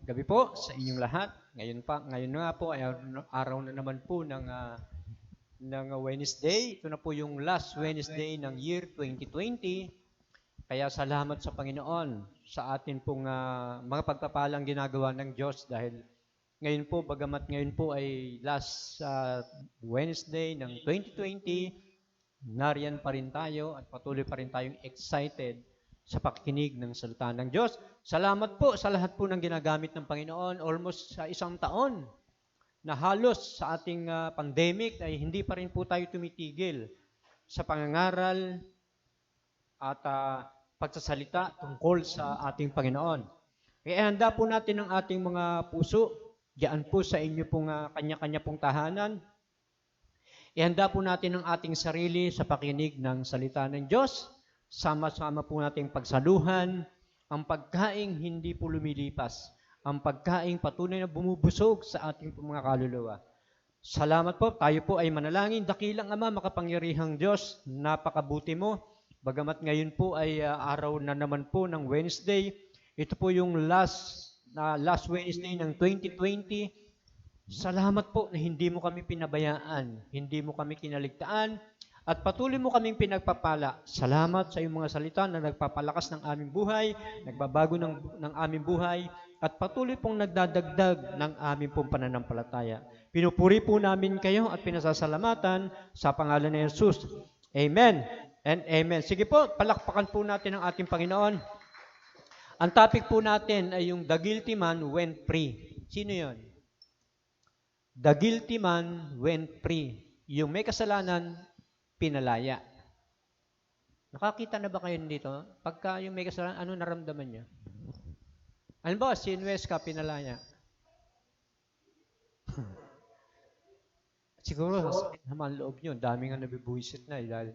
gabi po sa inyong lahat. Ngayon nga po ay araw na naman po ng Wednesday. Ito na po yung last Wednesday ng year 2020. Kaya salamat sa Panginoon sa atin pong mga pagpapalang ginagawa ng Diyos dahil ngayon po, bagamat ngayon po ay last Wednesday ng 2020, nariyan pa rin tayo at patuloy pa rin tayong excited sa pakikinig ng salita ng Diyos. Salamat po sa lahat po ng ginagamit ng Panginoon. Almost sa isang taon na halos sa ating pandemic ay hindi pa rin po tayo tumitigil sa pangangaral at pagsasalita tungkol sa ating Panginoon. Kaya handa po natin ang ating mga puso diyan po sa inyo pong kanya-kanya pong tahanan. Ihanda po natin ang ating sarili sa pakinig ng salita ng Diyos. Sama-sama po nating pagsaluhan ang pagkaing hindi po lumilipas, ang pagkaing patuloy na bumubusog sa ating mga kaluluwa. Salamat po, tayo po ay manalangin. Dakilang Ama, makapangyarihang Diyos, napakabuti mo. Bagamat ngayon po ay araw na naman po ng Wednesday, ito po yung last Wednesday ng 2020. Salamat po na hindi mo kami pinabayaan, hindi mo kami kinaligtaan, at patuloy mo kaming pinagpapala. Salamat sa iyong mga salita na nagpapalakas ng aming buhay, nagbabago ng aming buhay, at patuloy pong nagdadagdag ng aming pong pananampalataya. Pinupuri po namin kayo at pinasasalamatan sa pangalan ni Jesus. Amen and amen. Sige po, palakpakan po natin ang ating Panginoon. Ang topic po natin ay yung the guilty man went free. Sino yon? The guilty man went free. Yung may kasalanan, pinalaya. Nakakita na ba kayo dito? Pagka yung may kasalanan, ano naramdaman niya? Ano ba, si Inuesca, pinalaya? Siguro, naman loob nyo, dami nga nabibuisit na dahil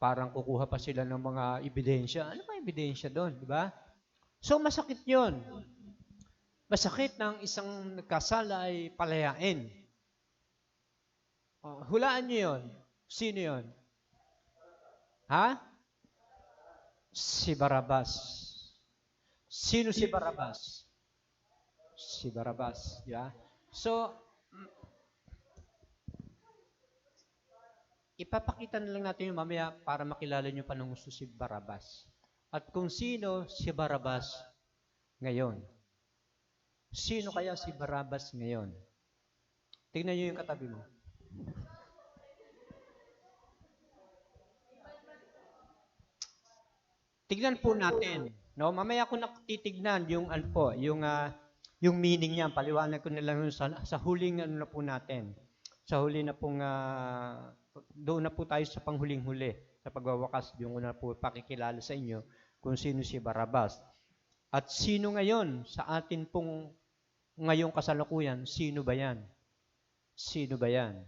parang kukuha pa sila ng mga ebidensya. Ano ba ebidensya doon, di ba? So, masakit yon. Masakit ng isang nagkasala ay palayain. Hulaan nyo yon. Sino yon? Ha? Si Barabas. Sino si Barabas? Si Barabas. Yeah? So, ipapakita na lang natin yung mamaya para makilala nyo pa ng gusto si Barabas. At kung sino si Barabas ngayon. Sino kaya si Barabas ngayon? Tingnan nyo yung katabi mo. Tignan po natin, no? Mamaya ko titignan yung yung meaning niya, paliwanag ko na lang sa huling na po natin. Sa huli na pong doon na po tayo sa panghuling-huli, sa pagwawakas, yung na po pakikilala sa inyo kung sino si Barabas. At sino ngayon sa atin pong ngayong kasalukuyan, sino ba yan? Sino ba yan?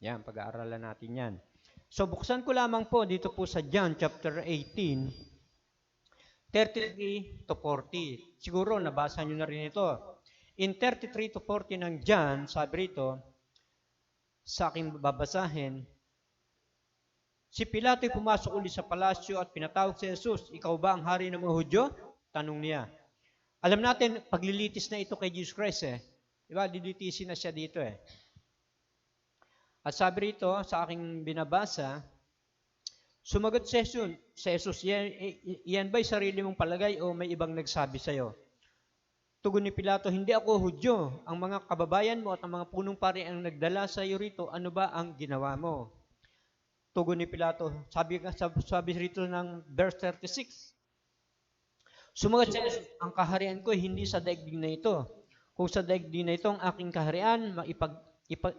Yan, pag-aaralan natin yan. So, buksan ko lamang po dito po sa John chapter 18, 33 to 40. Siguro, nabasa nyo na rin ito. In 33 to 40 ng John, sabi rito, sa aking babasahin, si Pilato ay pumasok ulit sa palasyo at pinatawag si Jesus, ikaw ba ang hari ng mga Hudyo? Tanong niya. Alam natin, paglilitis na ito kay Jesus Christ Diba, dilitisin na siya dito At sabi rito, sa aking binabasa, sumagot si Jesus, yan ba'y sarili mong palagay o may ibang nagsabi sa'yo? Tugon ni Pilato, hindi ako Hudyo. Ang mga kababayan mo at ang mga punong pari ang nagdala sa iyo rito, ano ba ang ginawa mo? Tugon ni Pilato, sabi rito ng verse 36. Sumagot si Jesus, ang kaharian ko hindi sa daigdig na ito. Kung sa daigdig na ito ang aking kaharian,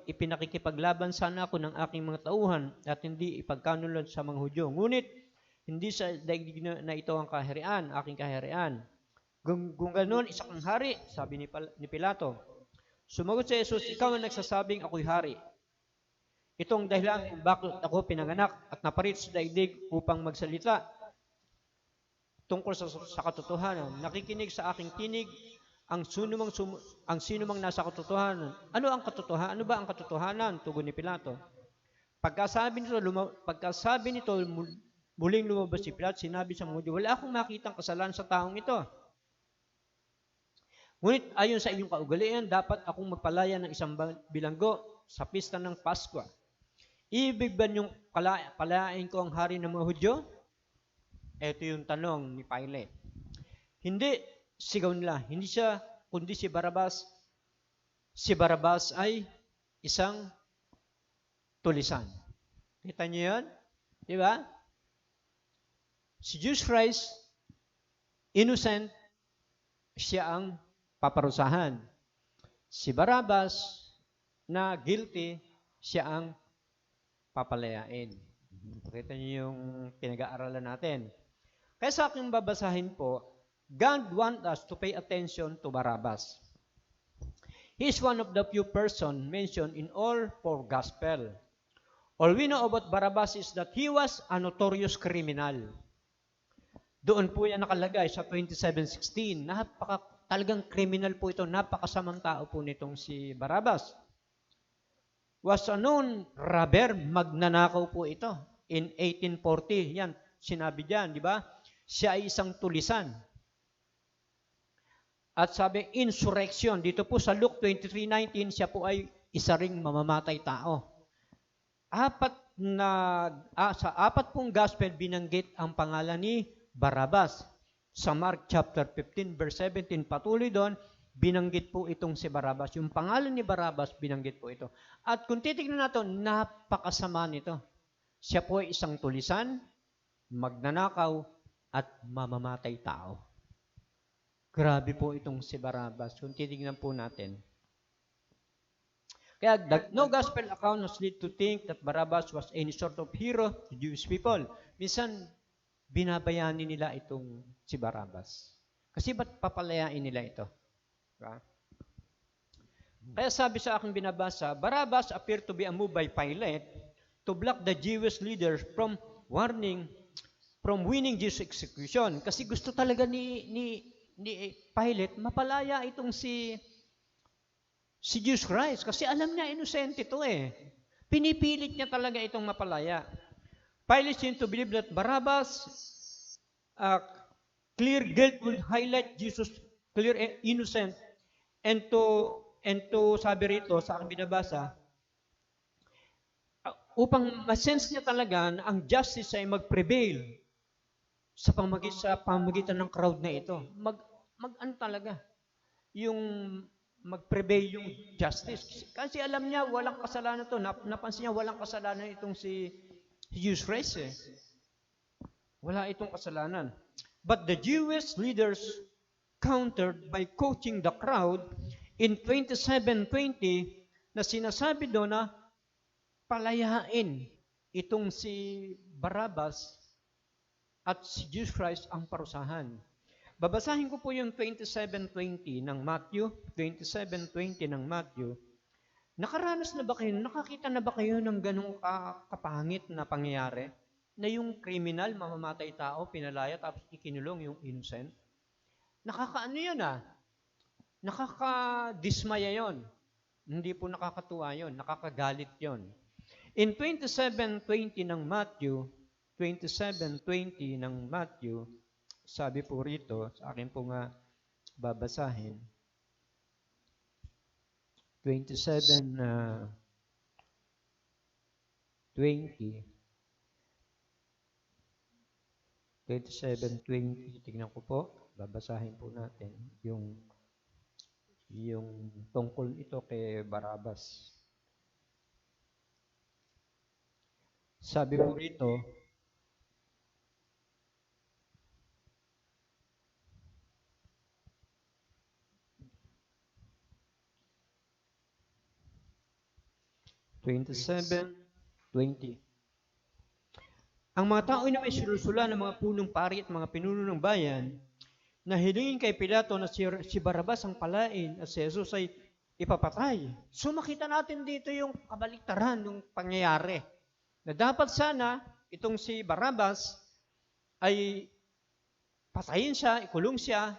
ipinakikipaglaban sana ako ng aking mga tauhan at hindi ipagkanulad sa mga Hudyo. Ngunit, hindi sa daigdig na ito ang kaharian, aking kaharian. Kung ganoon, isa kang hari, sabi ni Pilato. Sumagot si Jesus, ikaw ang nagsasabing ako'y hari. Itong dahilan kung bakit ako pinanganak at naparito sa daigdig upang magsalita tungkol sa katotohanan. Nakikinig sa aking tinig ang sinumang nasa katotohanan. Ano ba ang katotohanan? Tugon ni Pilato. Pagkasabi nito, muling lumabas si Pilato, sinabi sa mga Hudyo, wala akong makitang kasalanan sa taong ito. Ngunit ayon sa inyong kaugalian, dapat akong magpalaya ng isang bilanggo sa pista ng Paskwa. Ibig ba niyong palayain ko ang hari ng mga Hudyo? Ito yung tanong ni Pilate. Hindi, sigaw nila, hindi siya, kundi si Barabas. Si Barabas ay isang tulisan. Kita niyo yun? Di ba? Si Jesus Christ, innocent, siya ang paparusahan. Si Barabas, na guilty, siya ang papalayain. Kita niyo yung pinag-aaralan natin. Kaya sa aking babasahin po, God wants us to pay attention to Barabas. He is one of the few persons mentioned in all four gospel. All we know about Barabas is that he was a notorious criminal. Doon po yan nakalagay sa 27:16. Talagang criminal po ito. Napakasamang tao po nitong si Barabas. Was a known robber, magnanakaw po ito. In 1840, yan, sinabi diyan, di ba? Siya ay isang tulisan. At sabi, insurrection. Dito po sa Luke 23:19, siya po ay isa ring mamamatay tao. Sa apat pong gospel, binanggit ang pangalan ni Barabas. Sa Mark chapter 15, verse 17, patuloy doon, binanggit po itong si Barabas. Yung pangalan ni Barabas, binanggit po ito. At kung titignan natin, napakasama nito. Siya po ay isang tulisan, magnanakaw, at mamamatay tao. Grabe po itong si Barabas. Kung titignan po natin. Kaya no gospel account has led to think that Barabas was any sort of hero to Jewish people. Minsan, binabayani nila itong si Barabas. Kasi ba't papalayain nila ito? Diba? Kaya sabi sa aking binabasa, Barabas appeared to be moved by Pilate to block the Jewish leaders from winning Jesus' execution. Kasi gusto talaga ni Pilate mapalaya itong si Jesus Christ. Kasi alam niya, innocent ito eh. Pinipilit niya talaga itong mapalaya. Pilate seemed to believe that Barabbas' clear guilt would highlight Jesus' clear innocent. And to sabi rito, sa aking binabasa, upang ma-sense niya talaga na ang justice ay mag-prevail sa pamagitan ng crowd na ito. Ano talaga? Yung mag-prevail yung justice. Kasi alam niya, walang kasalanan to. Napansin niya, walang kasalanan itong si Jesus Christ eh. Wala itong kasalanan. But the Jewish leaders countered by coaching the crowd in 27:20 na sinasabi doon na palayain itong si Barabas at si Jesus Christ ang parusahan. Babasahin ko po yung 27:20 ng Matthew. 27:20 ng Matthew. Nakaranas na ba kayo, nakakita na ba kayo ng ganong kapangit na pangyayari? Na yung kriminal, mamamatay tao, pinalaya, tapos ikinulong yung innocent? Nakakaano yun Nakakadismaya yon. Hindi po nakakatuwa yon, nakakagalit yon. In 27:20 ng Matthew, 27:20 ng Matthew, sabi po rito, sa akin po nga babasahin, 27:20, tignan ko po, babasahin po natin yung tungkol ito kay Barabas. Sabi po rito, (27:20). Ang mga tao ay may sinusula ng mga punong pari at mga pinuno ng bayan na hilingin kay Pilato na si Barabas ang palain at si Jesus ay ipapatay. So makita natin dito yung kabaliktaran ng pangyayari. Na dapat sana itong si Barabas ay patayin siya, ikulong siya,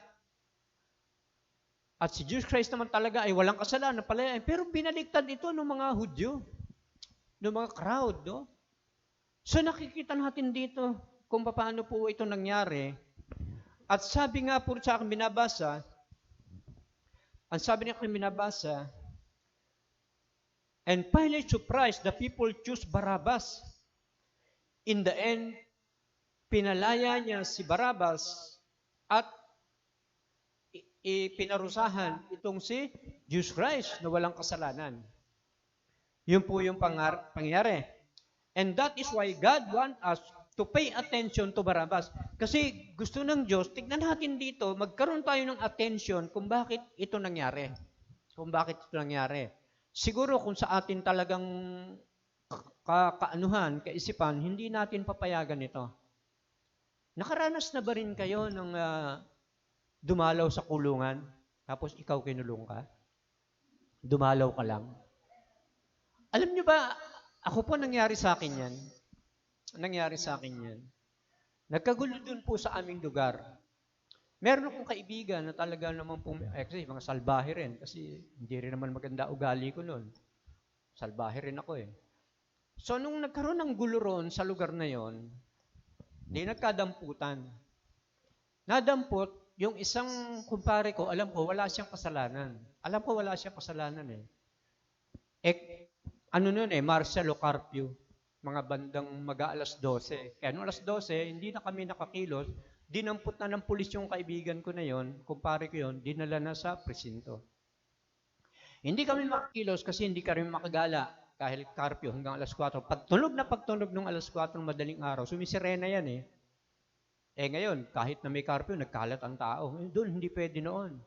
at si Jesus Christ naman talaga ay walang kasalanan palayain. Pero binaliktad ito ng mga Hudyo, ng mga crowd, no? So nakikita natin dito kung paano po ito nangyari. At sabi nga po sa akin binabasa, Ang sabi niya kung binabasa, and Pilate surprised the people choose Barabbas. In the end, pinalaya niya si Barabbas at ipinarusahan itong si Jesus Christ na walang kasalanan. Yun po yung pangyari. And that is why God wants us to pay attention to Barabbas. Kasi gusto ng Diyos, tignan natin dito, magkaroon tayo ng attention kung bakit ito nangyari. Kung bakit ito nangyari. Siguro kung sa atin talagang kaanuhan, kaisipan, hindi natin papayagan ito. Nakaranas na ba rin kayo ng dumalaw sa kulungan, tapos ikaw kinulong ka? Dumalaw ka lang? Alam niyo ba, ako po nangyari sa akin yan. Nangyari sa akin yan. Nagkagulo dun po sa aming lugar. Meron akong kaibigan na talaga naman po, actually, mga salbahe rin, kasi hindi rin naman maganda ugali ko nun. Salbahe rin ako eh. So, nung nagkaroon ng gulo ron sa lugar na yon, di nagkadamputan. Nadampot, yung isang kumpare ko, alam ko, wala siyang kasalanan. Alam ko, wala siyang kasalanan eh. Ano nun eh, martial o curfew. Mga bandang mag-aalas 12. Kaya nung alas 12, hindi na kami nakakilos, dinampot na ng pulis yung kaibigan ko na yon, kumpare ko yon, dinala na sa presinto. Hindi kami makakilos kasi hindi kami makagala kahit curfew hanggang alas 4. Pagtunog ng alas 4 madaling araw, sumisirena yan eh. Ngayon, kahit na may curfew, nagkalat ang tao. Doon, hindi pwede noon.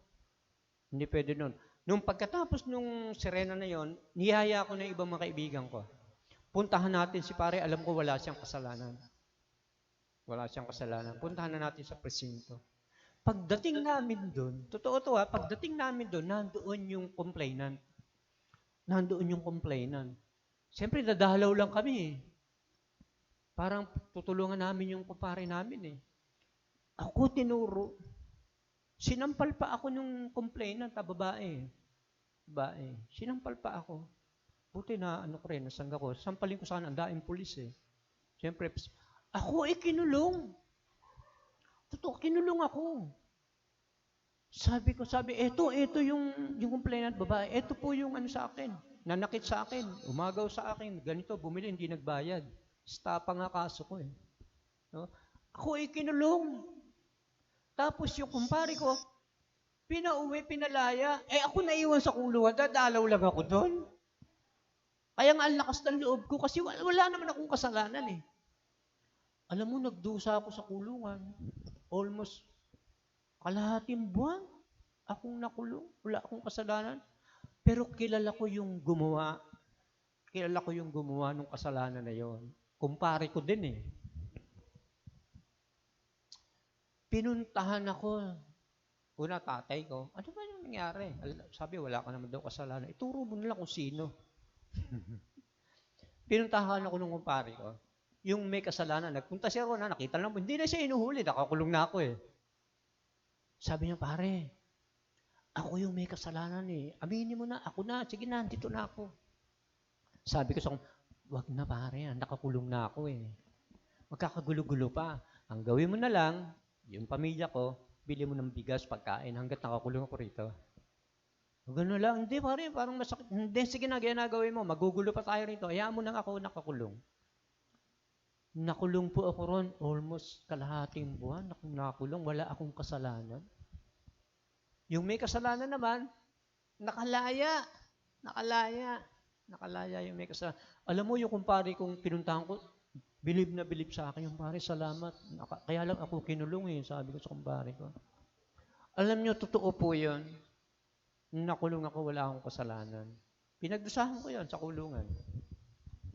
Hindi pwede noon. Nung pagkatapos nung sirena na yon, niyaya ko na ibang mga kaibigan ko. Puntahan natin si pare, alam ko wala siyang kasalanan. Wala siyang kasalanan. Puntahan na natin sa presinto. Pagdating namin doon, totoo to ha, pagdating namin doon, nandoon yung complainant. Nandoon yung complainant. Siyempre, dadalaw lang kami eh. Parang tutulungan namin yung kumpare namin eh. Ako tinuro. Sinampal pa ako nung complainant, babae. Babae. Sinampal pa ako. Buti na, ko rin, nasangga ko. Sampalin ko sana, ang daing pulis eh. Siyempre, ako kinulong. Totoo, kinulong ako. Sabi, eto yung complainant babae. Eto po yung sa akin. Nanakit sa akin. Umagaw sa akin. Ganito, bumili, hindi nagbayad. Stapa nga kaso ko eh. No? Ako kinulong. Tapos yung kumpare ko, pinauwi, pinalaya. Ako naiwan sa kulungan. Dadalaw lang ako doon. Kaya nga ang lakas ng loob ko kasi wala naman akong kasalanan eh. Alam mo, nagdusa ako sa kulungan. Almost kalahating buwan. Akong nakulong. Wala akong kasalanan. Pero kilala ko yung gumawa. Kilala ko yung gumawa ng kasalanan na yon. Kumpare ko din eh. Pinuntahan ako. Una, tatay ko. Ano ba yung nangyari? Sabi, wala ka naman daw kasalanan. Ituro mo nila kung sino. Pinuntahan ako ng kumpare ko. Yung may kasalanan. Nagpunta siya ron, nakita lang mo. Hindi na siya inuhuli. Nakakulong na ako eh. Sabi niya, pare, ako yung may kasalanan eh. Aminin mo na, ako na. Sige na, dito na ako. Sabi ko sa wag na pare, nakakulong na ako eh. Magkakagulo-gulo pa. Ang gawin mo na lang, yung pamilya ko, bili mo ng bigas, pagkain, hanggat nakakulong ako rito. Gano'n lang. Hindi pare, parang masakit. Hindi, sige na, ginagawin mo. Magugulo pa tayo rito. Hayaan mo nang ako nakakulong. Nakulong po ako ron, almost kalahating buwan. Nakulong, wala akong kasalanan. Yung may kasalanan naman, nakalaya. Nakalaya yung may kasalanan. Alam mo, yung kumpare kong pinuntahan ko, bilib na bilib sa akin. Yung pare, salamat. Kaya lang ako kinulong eh, sabi ko sa kumpare ko. Alam nyo, totoo po yun. Nakulong ako, wala akong kasalanan. Pinagdusahan ko yan sa kulungan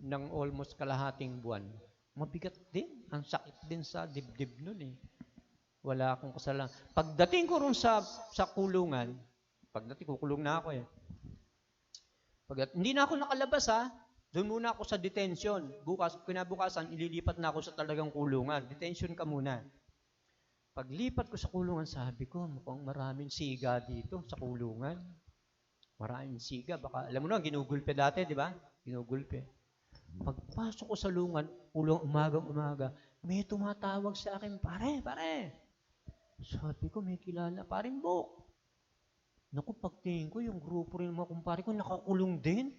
ng almost kalahating buwan. Mabigat din. Ang sakit din sa dibdib nun eh. Wala akong kasalanan. Pagdating ko rin sa kulungan, kukulong na ako eh. Hindi na ako nakalabas ha. Doon muna ako sa detention. Kinabukasan, ililipat na ako sa talagang kulungan. Detention ka muna. Paglipat ko sa kulungan, sabi ko, mukhang maraming siga dito sa kulungan. Maraming siga. Baka, alam mo na, ginugulpe dati, di ba? Ginugulpe. Pagpasok ko sa kulungan, umaga, may tumatawag sa akin, pare. Sabi ko, may kilala, paring Bok. Naku, pagtingin ko, yung grupo rin ng mga kumpare ko, nakakulong din.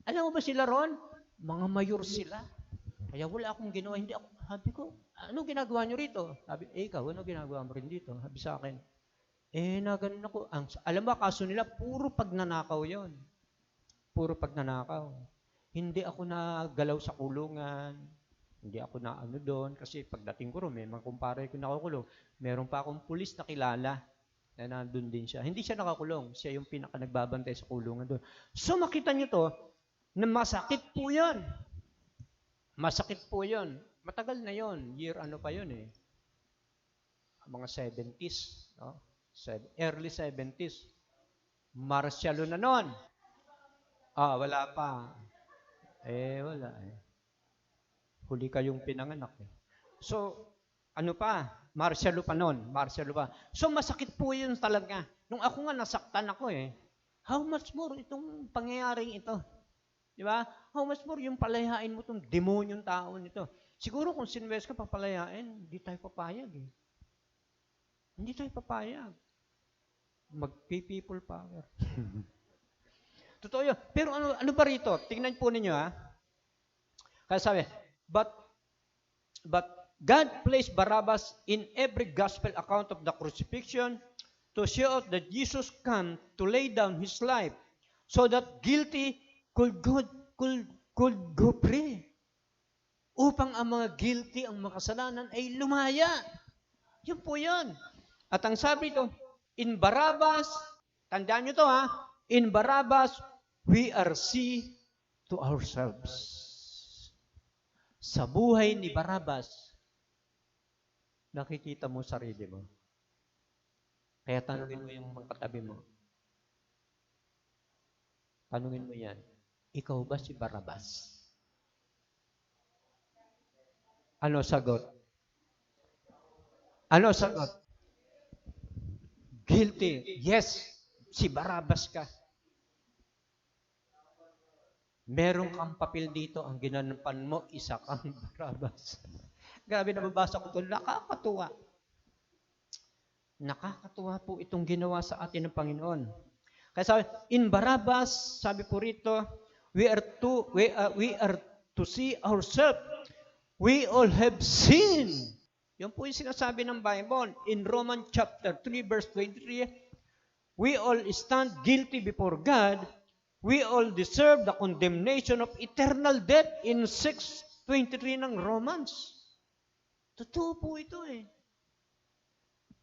Alam mo ba sila ron? Mga mayor sila. Kaya wala akong ginawa. Hindi ako, sabi ko, anong ginagawa nyo rito? Sabi, ikaw, ano ginagawa mo rin dito? Sabi sa akin, na ganun ako. Alam ba, kaso nila, puro pagnanakaw yon. Puro pagnanakaw. Hindi ako nagalaw sa kulungan. Hindi ako na ano doon. Kasi pagdating ko ron, may mga kumpare ko nakakulong. Meron pa akong pulis na kilala na nandun din siya. Hindi siya nakakulong. Siya yung pinaka nagbabantay sa kulungan doon. So makita nyo to, na masakit po yun. Masakit po yun. Matagal na yun. Year ano pa yun eh. Mga 70s. No? Early 70s. Martial na nun. Wala pa. Wala eh. Huli kayong pinanganak eh. So, ano pa? Martial pa nun. Martial pa. So, masakit po yun talaga. Nung ako nga, nasaktan ako eh. How much more itong pangyayaring ito? Di ba? How much more yung palayain mo itong demonyong tao nito? Siguro kung sinwes ka papalayain, hindi tayo papayag eh. Hindi tayo papayag. Mag-people power. Totoo yun. Pero ano ba rito? Tingnan po ninyo ha. Kaya sabi, but God placed Barabbas in every gospel account of the crucifixion to show that Jesus came to lay down his life so that guilty could go free. Upang ang mga guilty, ang makasalanan ay lumaya. Yun po yun. At ang sabi ito, in Barabbas, tandaan nyo to ha, in Barabbas, we are see to ourselves. Sa buhay ni Barabbas, nakikita mo sarili mo. Kaya tanungin mo yung mga katabi mo. Tanungin mo yan, ikaw ba si Barabbas? Ano sagot? Ano sagot? Guilty. Yes, si Barabbas ka. Meron kang papel dito, ang ginanapan mo, isa kang Barabbas. Grabe, nababasa ko ito, nakakatuwa. Nakakatuwa po itong ginawa sa atin ng Panginoon. Kaya sabi, in Barabbas, sabi po rito, we are to see ourselves. We all have sinned. Yun po yung sinasabi ng Bible. In Romans chapter 3, verse 23, we all stand guilty before God. We all deserve the condemnation of eternal death in 6:23 ng Romans. Totoo po ito eh.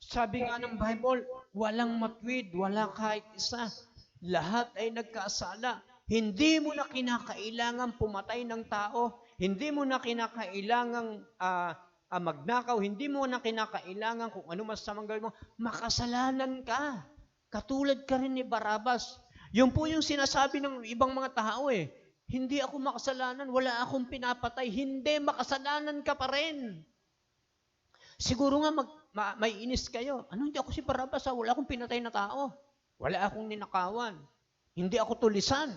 Sabi nga ng Bible, walang matwid, wala kahit isa. Lahat ay nagkasala. Hindi mo na kinakailangan pumatay ng tao. Hindi mo na kinakailangan magnakaw. Hindi mo na kinakailangan kung ano masamang gawin mo. Makasalanan ka. Katulad ka rin ni Barabbas. Yun po yung sinasabi ng ibang mga tao eh. Hindi ako makasalanan, wala akong pinapatay. Hindi, makasalanan ka pa rin. Siguro nga may inis kayo. Ano, hindi ako si Barabbas, wala akong pinatay na tao. Wala akong ninakawan. Hindi ako tulisan.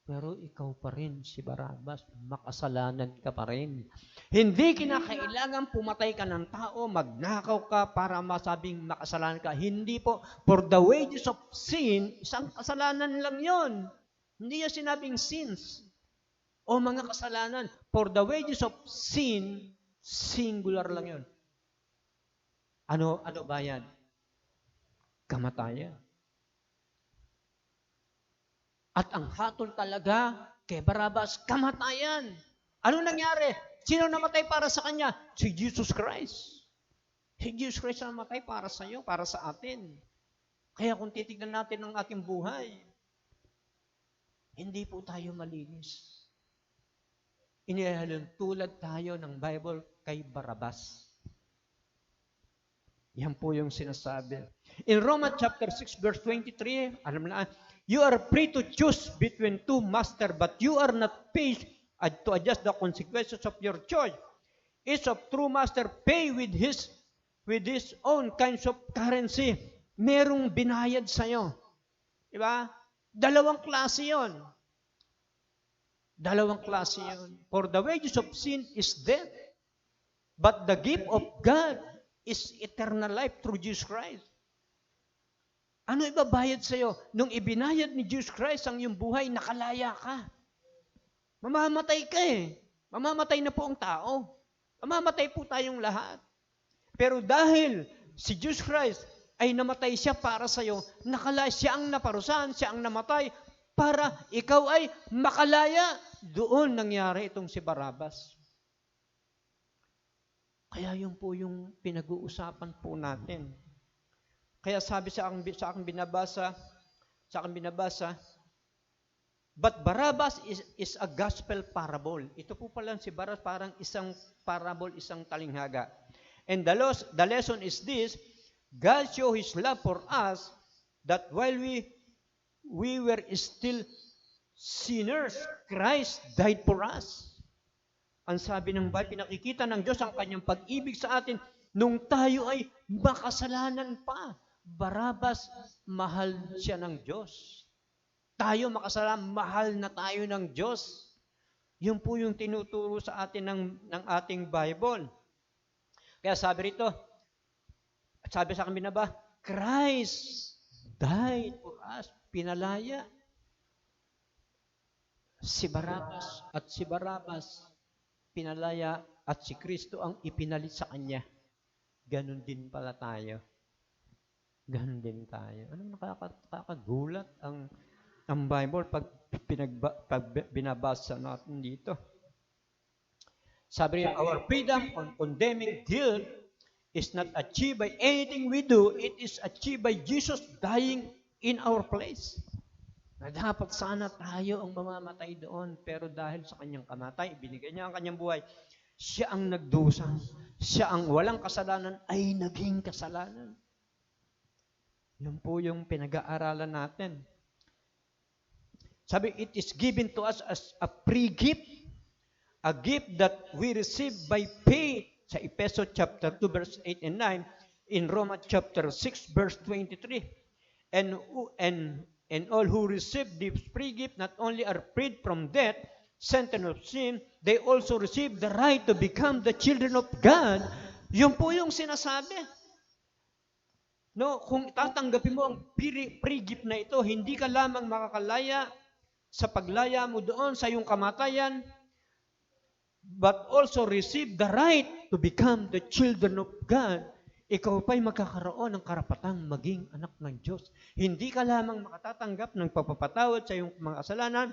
Pero ikaw pa rin si Barabbas, makasalanan ka pa rin. Hindi kinakailangan pumatay ka ng tao, magnakaw ka para masabing makasalanan ka. Hindi po. For the wages of sin, isang kasalanan lang yon. Hindi yung sinabing sins o mga kasalanan. For the wages of sin, singular lang yon. Ano ba yan? Kamatayan. At ang hatol talaga kay Barabbas, kamatayan. Ano nangyari? Sino namatay para sa kanya? Si Jesus Christ. Si Jesus Christ ang namatay para sa iyo, para sa atin. Kaya kung titignan natin ang ating buhay, hindi po tayo malinis. Inihalong tulad tayo ng Bible kay Barabbas. Yan po yung sinasabi. In Romans chapter 6 verse 23, alam na, you are free to choose between two masters, but you are not paid to adjust the consequences of your choice. Each of true master pay with his own kinds of currency. Merong binayad sa'yo. Diba? Dalawang klase yon. Dalawang klase yon. For the wages of sin is death, but the gift of God is eternal life through Jesus Christ. Ano ibabayad sa'yo? Nung ibinayad ni Jesus Christ ang iyong buhay, nakalaya ka. Mamamatay ka eh. Mamamatay na po ang tao. Mamamatay po tayong lahat. Pero dahil si Jesus Christ ay namatay siya para sa'yo, nakalaya siya ang naparusahan, siya ang namatay para ikaw ay makalaya. Doon nangyari itong si Barabbas. Kaya yun po yung pinag-uusapan po natin. Kaya sabi sa aking binabasa, but Barabbas is a gospel parable. Ito po pala si Barabbas parang isang parable, isang talinghaga. And the lesson is this: God showed His love for us that while we were still sinners, Christ died for us. Ang sabi ng Bible, pinakikita ng Diyos ang kanyang pag-ibig sa atin nung tayo ay makasalanan pa. Barabbas, mahal siya ng Diyos. Tayo makasalanan, mahal na tayo ng Diyos. Yun po yung tinuturo sa atin ng ating Bible. Kaya sabi rito, sabi sa akin binaba, Christ died for us. Pinalaya. Si Barabbas, pinalaya at si Kristo ang ipinalit sa kanya. Ganon din pala tayo. Ganon din tayo. Anong nakakagulat ang Bible pag binabasa natin dito? Sabi niya, our freedom on condemning guilt is not achieved by anything we do. It is achieved by Jesus dying in our place. Na dapat sana tayo ang mamamatay doon, pero dahil sa kanyang kamatay, binigay niya ang kanyang buhay. Siya ang nagdusa. Siya ang walang kasalanan ay naging kasalanan. Yun po yung pinag-aaralan natin. Sabi, it is given to us as a free gift. A gift that we receive by faith sa Ephesians chapter 2 verse 8 and 9, in Romans chapter 6 verse 23. And all who receive this free gift not only are freed from death, sentence of sin, they also receive the right to become the children of God. Yun po yung sinasabi. No, kung tatanggapin mo ang free gift na ito, hindi ka lamang makakalaya sa paglaya mo doon sa iyong kamatayan, but also receive the right to become the children of God. Ikaw pa'y magkakaroon ng karapatang maging anak ng Diyos. Hindi ka lamang makatatanggap ng pagpapatawad sa iyong mga kasalanan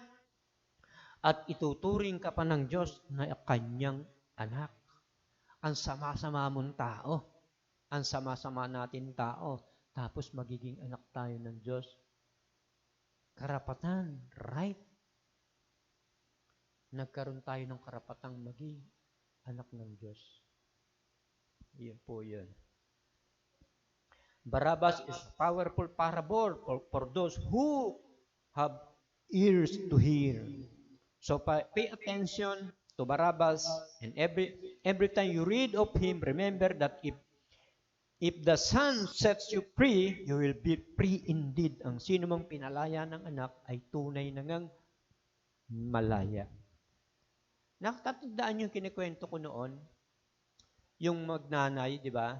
at ituturing ka pa ng Diyos na kanyang anak. Ang sama-sama mong tao. Ang sama-sama natin tao. Tapos magiging anak tayo ng Diyos. Karapatan, right? Nagkaroon tayo ng karapatang maging anak ng Diyos. Iyon po yun. Barabbas is a powerful parable for those who have ears to hear. So pay attention to Barabbas, and every time you read of him, remember that if the Son sets you free, you will be free indeed. Ang sino mang pinalaya ng anak ay tunay na ngang malaya. Nakatandaan yung kinikwento ko noon, yung magnanay, di ba?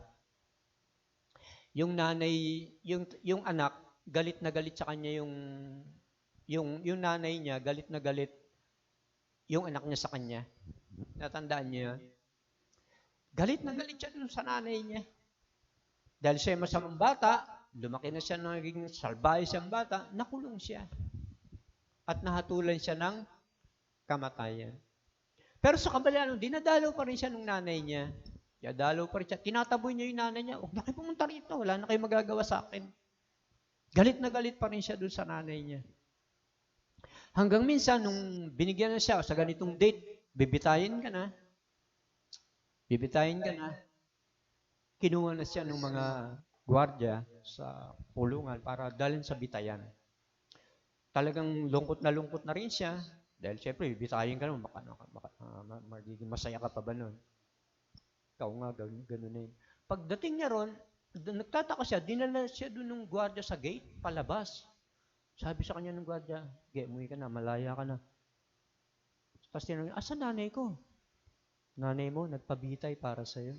Yung nanay, yung anak, galit na galit sa kanya yung nanay niya, galit na galit yung anak niya sa kanya. Natandaan niyo yun? Galit na galit siya dun sa nanay niya. Dahil siya masamang bata, lumaki na siya, naging salbahe siyang bata, nakulong siya. At nahatulan siya ng kamatayan. Pero sa kabalian, dinadalaw pa rin siya ng nanay niya. Dinadalaw pa rin siya. Tinataboy niya yung nanay niya. Huwag na kayo pumunta rito. Wala na kayo magagawa sa akin. Galit na galit pa rin siya dun sa nanay niya. Hanggang minsan, nung binigyan na siya sa ganitong date, bibitayin ka na. Bibitayin ka na. Kinuha na siya ng mga gwardiya sa pulungan para dalhin sa bitayan. Talagang lungkot na rin siya. Dahil siyempre, bibitayin ka naman, magiging masaya ka pa ba nun? Ikaw nga, ganun na yun. Pagdating niya ron, nagtataka siya, dinala siya doon ng gwardiya sa gate, palabas. Sabi sa kanya ng gwardiya, umuwi ka na, malaya ka na. Tapos tinanong, asa nanay ko? Nanay mo, nagpabitay para sa'yo.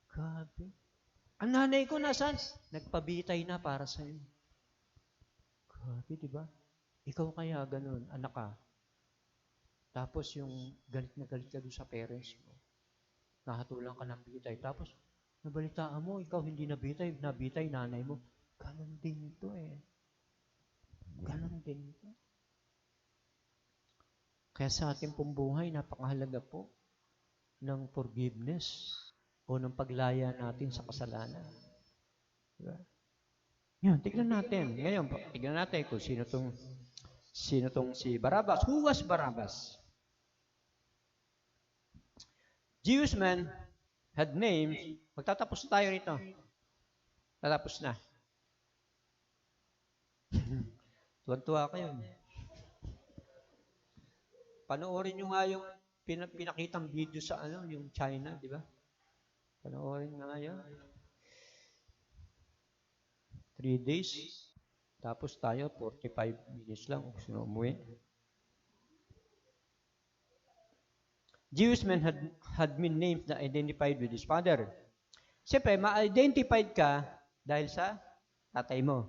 Grabe. Ang nanay ko nasaan? Nagpabitay na para sa'yo. Grabe, di ba? Ikaw kaya ganun, anak ka. Tapos yung galit na galit ka doon sa parents mo. Nahatulan ka ng bitay. Tapos, nabalitaan mo, ikaw hindi nabitay nanay mo. Ganon din ito eh. Ganon din ito. Kaya sa ating pong buhay, napakahalaga po ng forgiveness o ng paglaya natin sa kasalanan. Diba? Yan, tignan natin. Ngayon, tignan natin kung sino tong si Barabbas. Who was Barabbas? Jewish men had names. Magtatapos tayo rito. Tatapos na. Tuwan-tuwa kayo. Panoorin nyo nga yung pinakitang video sa yung China, di ba? Panoorin nga yun. 3 days. Tapos tayo, 45 minutes lang. Gusto na umuwi. Jewish men had been named na identified with his father. Siyempre, ma-identified ka dahil sa tatay mo.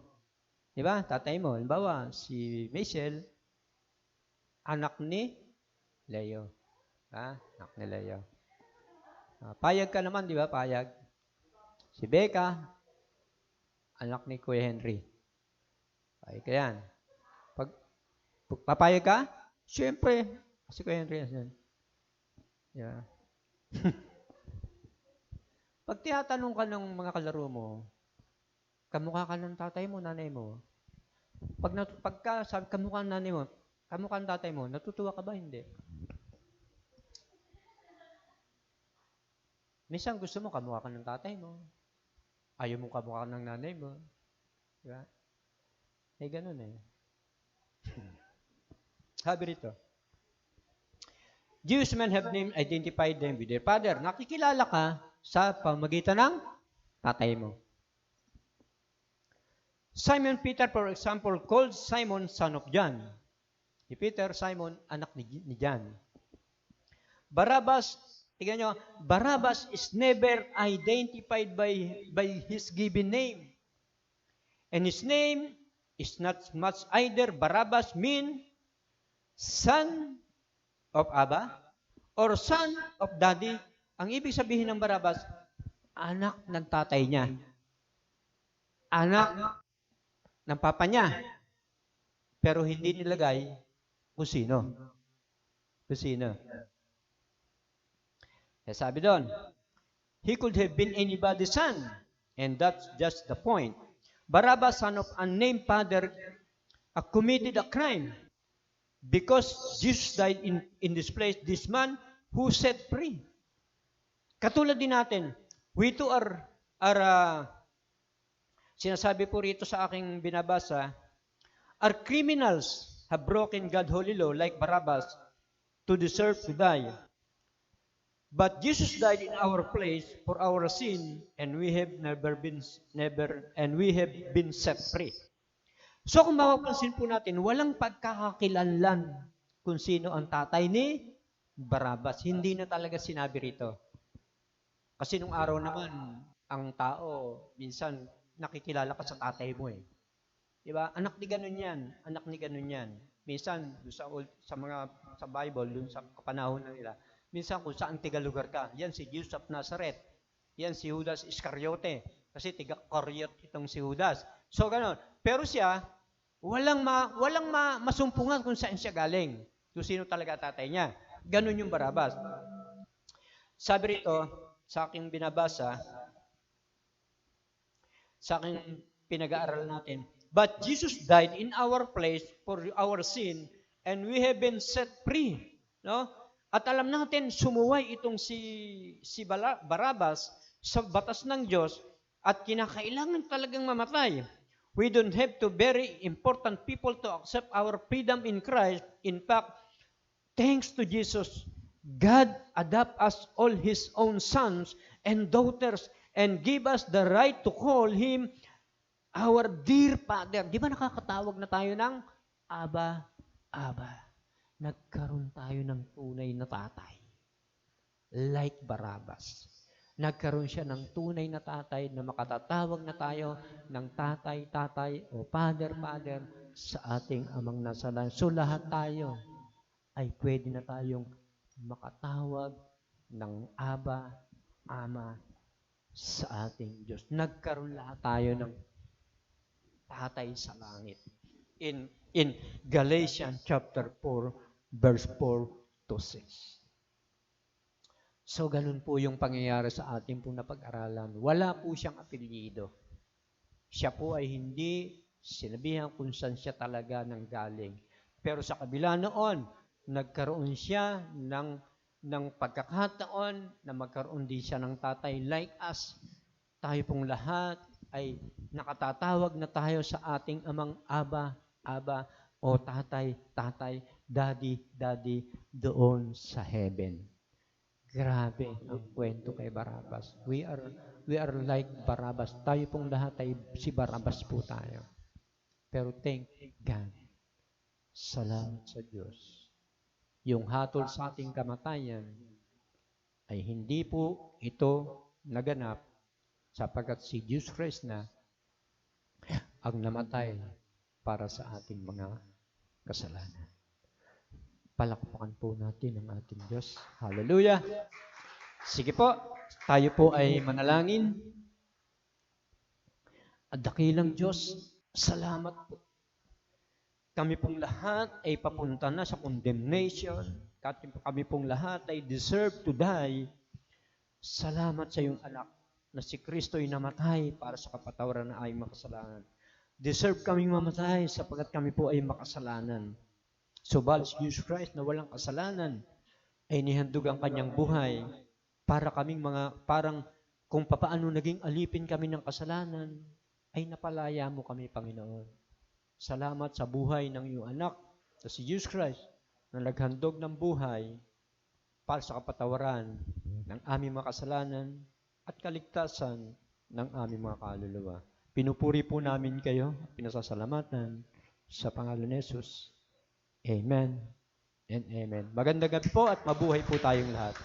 Di ba? Tatay mo. Halimbawa, si Michelle, anak ni Leo. Anak ni Leo. Payag ka naman, di ba? Payag. Si Becca, anak ni Kuya Henry. Payag ka yan. Pag papayag ka, siyempre, si Kuya Henry yan. Yeah. Pag tinatanong ka ng mga kalaro mo, kamukha ka ng tatay mo, nanay mo. Pagka sabi kamukha ng nanay mo, kamukha ng tatay mo, natutuwa ka ba? Hindi. Minsan gusto mo kamukha ka ng tatay mo. Ayaw mo kamukha ng nanay mo. Diba? Ganun eh. Sabi rito, Jewish men have identified them with their father. Nakikilala ka sa pamagitan ng tatay mo. Simon Peter, for example, called Simon son of John. Si Peter, Simon, anak ni John. Barabbas, tingnan nyo, Barabbas is never identified by his given name. And his name is not much either. Barabbas mean son of Abba or son of daddy. Ang ibig sabihin ng Barabbas, anak ng tatay niya. Anak ng papa niya. Pero hindi nilagay kung sino. Kung sino. Sabi doon, he could have been anybody's son. And that's just the point. Barabbas, son of unnamed father, committed a crime. Because Jesus died in this place, this man who set free. Katulad din natin, we too are sinasabi po rito sa aking binabasa, are criminals have broken God's holy law like Barabbas to deserve to die. But Jesus died in our place for our sin, and we have been set free. So kung mapapansin po natin, walang pagkakakilanlan kung sino ang tatay ni Barabbas. Hindi na talaga sinabi rito. Kasi nung araw naman, ang tao, minsan nakikilala ka sa tatay mo eh. Diba? Anak ni ganun yan. Anak ni ganun yan. Minsan, sa Bible, dun sa kapanahon na nila, minsan kung saan tigalugar ka, yan si Jesus of Nazareth. Yan si Judas Iscariote. Kasi tiga-Koryot itong si Judas. So, ganun. Pero siya, walang masumpungan kung saan siya galing. Kung sino talaga tatay niya. Ganun yung Barabbas. Sabi rito, sa aking binabasa, sa aking pinag-aaral natin, but Jesus died in our place for our sin, and we have been set free. No? At alam natin, sumuway itong si Barabbas sa batas ng Diyos at kinakailangan talagang mamatay. We don't have to very important people to accept our freedom in Christ. In fact, thanks to Jesus, God adopt us all His own sons and daughters and give us the right to call Him our dear Father. Di ba nakakatawag na tayo ng Aba, Aba? Nagkaroon tayo ng tunay na tatay. Like Barabbas. Nagkaroon siya ng tunay na tatay na makatatawag na tayo ng tatay, tatay o father, father sa ating amang nasa langit. So lahat tayo ay pwede na tayong makatawag ng Aba, Ama sa ating Diyos. Nagkaroon lahat tayo ng tatay sa langit. In Galatians chapter 4, verse 4 to 6. So, ganun po yung pangyayari sa ating pong napag-aralan. Wala po siyang apelyido. Siya po ay hindi sinabihan kung saan siya talaga nanggaling. Pero sa kabila noon, nagkaroon siya ng pagkakataon na magkaroon din siya ng tatay like us. Tayo pong lahat ay nakatatawag na tayo sa ating amang Aba, Aba, o tatay, tatay, daddy, daddy, doon sa heaven. Grabe ang kwento kay Barabas. We are like Barabas. Tayo pong lahat ay si Barabas po tayo. Pero thank God. Salamat sa Diyos. Yung hatol sa ating kamatayan ay hindi po ito naganap sapagkat si Jesus Christ na ang namatay para sa ating mga kasalanan. Palakpakan po natin ang ating Diyos. Hallelujah! Sige po, tayo po ay manalangin. At dakilang Diyos, salamat po. Kami pong lahat ay papunta na sa condemnation. Kami pong lahat ay deserve to die. Salamat sa iyong anak na si Kristo ay namatay para sa kapatawaran na aming makasalanan. Deserve kaming mamatay sapagkat kami po ay makasalanan. Subalit si Jesus Christ na walang kasalanan ay nihandog ang kanyang buhay para kaming parang kung papaano naging alipin kami ng kasalanan, ay napalaya mo kami, Panginoon. Salamat sa buhay ng iyong anak na si Jesus Christ na naghandog ng buhay para sa kapatawaran ng aming mga kasalanan at kaligtasan ng aming mga kaluluwa. Pinupuri po namin kayo, pinasasalamatan sa pangalan ni Jesus. Amen and amen. Magandang gabi po at mabuhay po tayong lahat.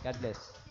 God bless.